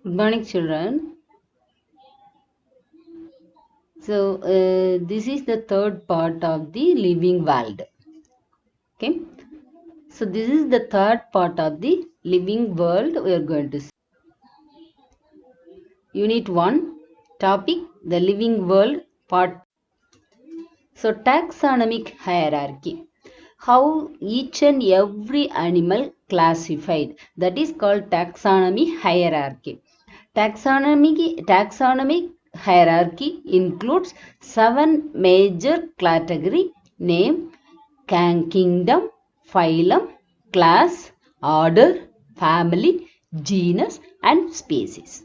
Good morning, children. So, this is the third part of the living world. Okay. So, this is the third part of the living world we are going to see. Unit 1, topic the living world, part. So, taxonomic hierarchy. How each and every animal classified. That is called taxonomy hierarchy. Taxonomic hierarchy includes 7 major category name, kingdom, phylum, class, order, family, genus and species.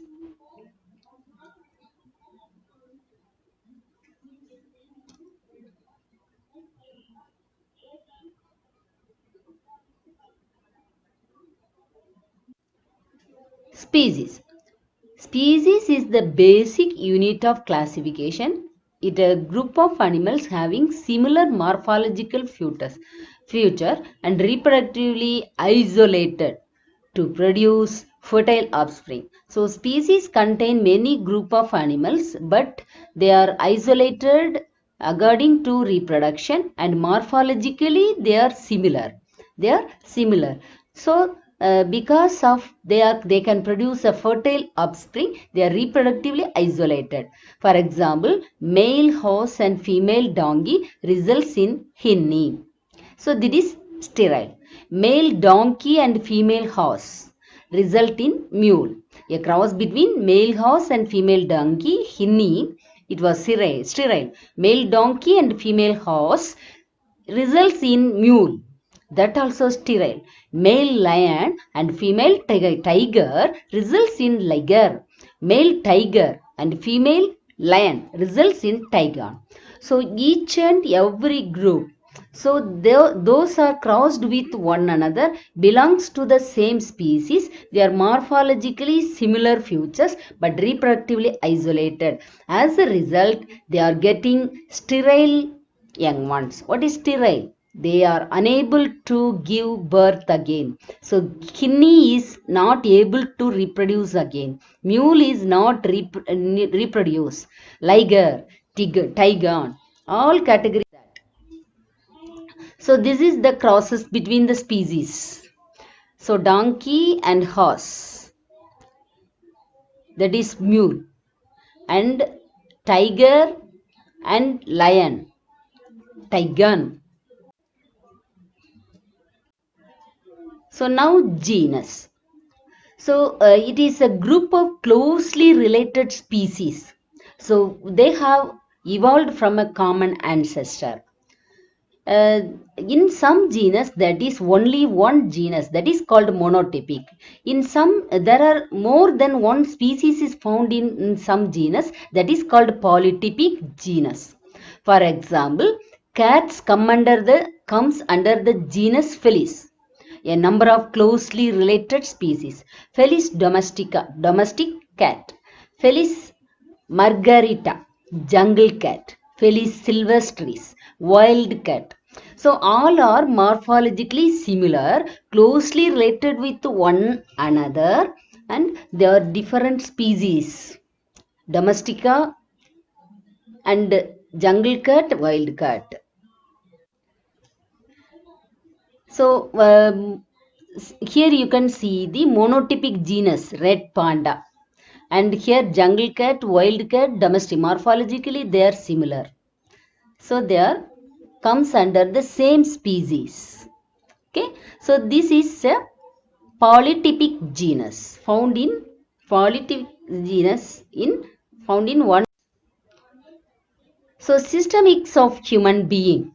Species. Species is the basic unit of classification. It is a group of animals having similar morphological feature and reproductively isolated to produce fertile offspring. So species contain many group of animals, but they are isolated according to reproduction and morphologically they are similar. They are similar. So because of they can produce a fertile offspring, they are reproductively isolated. For example, male horse and female donkey results in hinni. So this is sterile. Male donkey and female horse result in mule. A cross between male horse and female donkey, hinni, it was sterile. Male donkey and female horse results in mule. That also sterile. Male lion and female tiger results in liger. Male tiger and female lion results in tiger. So each and every group, so those are crossed with one another, belongs to the same species. They are morphologically similar features but reproductively isolated. As a result, they are getting sterile young ones. What is sterile? They are unable to give birth again. So hinni is not able to reproduce again. Mule is not reproduce. Liger, tiger, all categories. So this is the crosses between the species. So donkey and horse, that is mule, and tiger and lion, tiger. So now genus. So it is a group of closely related species. So they have evolved from a common ancestor. In some genus, that is only one genus, that is called monotypic. In some, there are more than one species is found in some genus, that is called polytypic genus. For example, cats comes under the genus Felis, a number of closely related species. Felis domestica, domestic cat. Felis margarita, jungle cat. Felis silvestris, wild cat. So all are morphologically similar, closely related with one another, and they are different species. Domestica and jungle cat, wild cat. So here you can see the monotypic genus red panda, and here jungle cat, wild cat, domestic. Morphologically they are similar. So they are comes under the same species. Okay, so this is a polytypic genus found in one. So systemics of human being.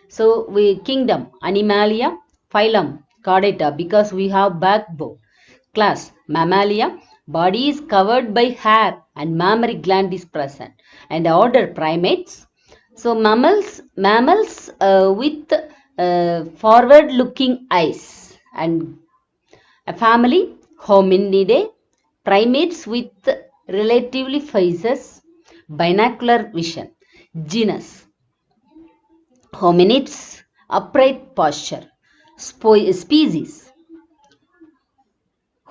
So we kingdom Animalia, phylum Chordata because we have backbone. Class Mammalia, body is covered by hair and mammary gland is present. And order primates. So mammals with forward looking eyes, and a family Hominidae, primates with relatively faces, binocular vision. Genus Hominids, upright posture. Species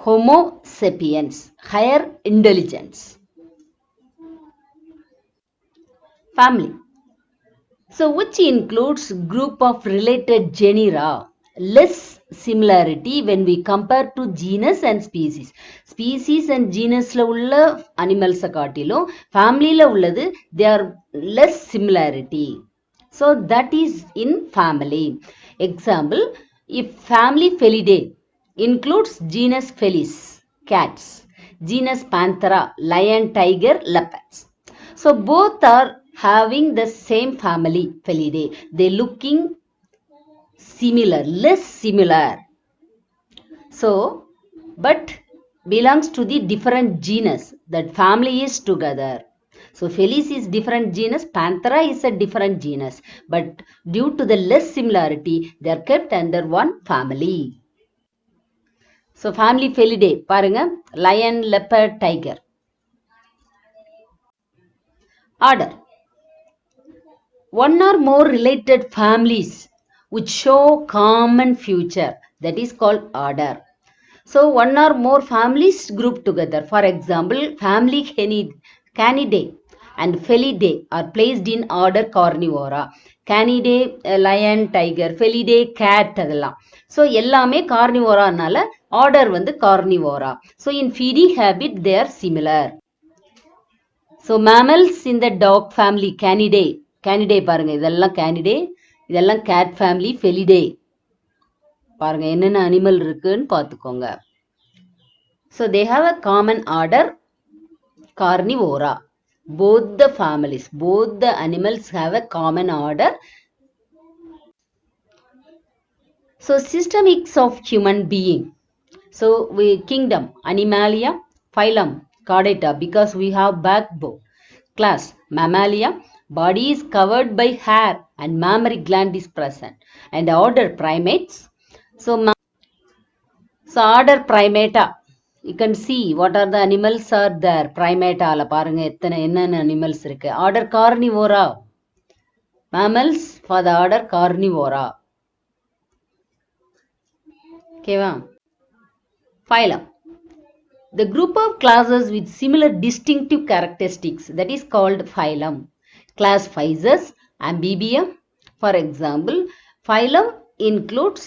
Homo sapiens, higher intelligence. Family. So which includes group of related genera. Less similarity when we compare to genus and species. Species and genusல உள்ள animals காட்டிலும் familyல உள்ளது they are less similarity. So that is in family. Example, if family Felidae includes genus Felis, cats, genus Panthera, lion, tiger, leopards. So both are having the same family Felidae. They looking similar, less similar. So, but belongs to the different genus. That family is together. So Felis is different genus, Panthera is a different genus. But due to the less similarity, they are kept under one family. So family Felidae, பாருங்க, lion, leopard, tiger. Order. One or more related families which show common feature, that is called order. So one or more families grouped together. For example, family Canidae and Felidae are placed in order Carnivora. Canidae, lion, tiger, Felidae, cat அதெல்லாம். So எல்லாமே Carnivora-னால order வந்து Carnivora. So in feeding habit they are similar. So mammals in the dog family Canidae. Canidae பாருங்க, இதெல்லாம் Canidae, இதெல்லாம் cat family Felidae. பாருங்க என்னென்ன animal இருக்குன்னு பார்த்துக்கோங்க. So they have a common order Carnivora. Both the families, both the animals have a common order. So systemics of human being. So we kingdom Animalia, phylum Chordata because we have backbone. Class Mammalia, body is covered by hair and mammary gland is present. And order Primates. So order Primata. You can see what are the animals are there. Primata la பாருங்க எத்தனை என்னென்ன animals இருக்கு. Order Carnivora. Mammals for the order Carnivora. ஓகேவா? Phylum. The group of classes with similar distinctive characteristics, that is called phylum. Class Physis, Amphibia. For example, phylum includes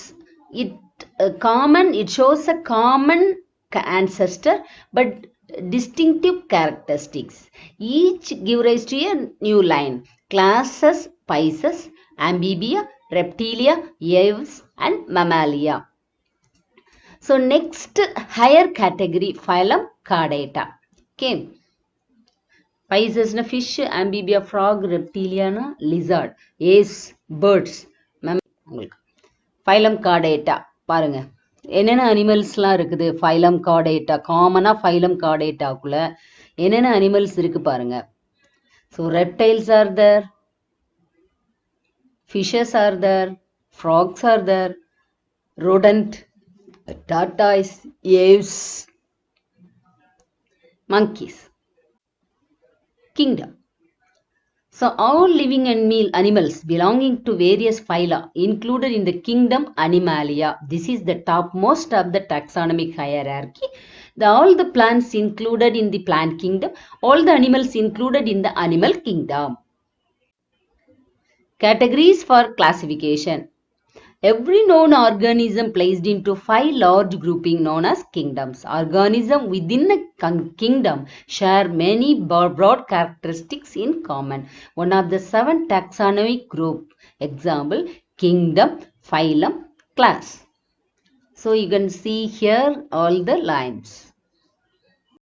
it shows a common ancestor but distinctive characteristics. Each give rise to a new line. Classes Physis, Amphibia, Reptilia, Aves and Mammalia. So next higher category phylum Chordata. Okay. Physis na fish, Amphibia frog, Reptilia na lizard, Aves birds. Phylum Chordata பாருங்க என்னென்ன அனிமல்ஸ்லாம் இருக்குது. Phylum Chordata காமனா phylum கார்டேட்டாக்குள்ள என்னென்ன animals இருக்கு பாருங்க. So reptiles are there, fishes are there, frogs are there, rodent, tortoise, aves, monkeys. Kingdom. So all living animals belonging to various phyla included in the kingdom Animalia. This is the topmost of the taxonomic hierarchy. All the plants included in the plant kingdom, all the animals included in the animal kingdom. Categories for classification. Every known organism placed into 5 large grouping known as kingdoms. Organism within a kingdom share many broad characteristics in common. One of the 7 taxonomic group. Example, kingdom, phylum, class. So you can see here all the lines.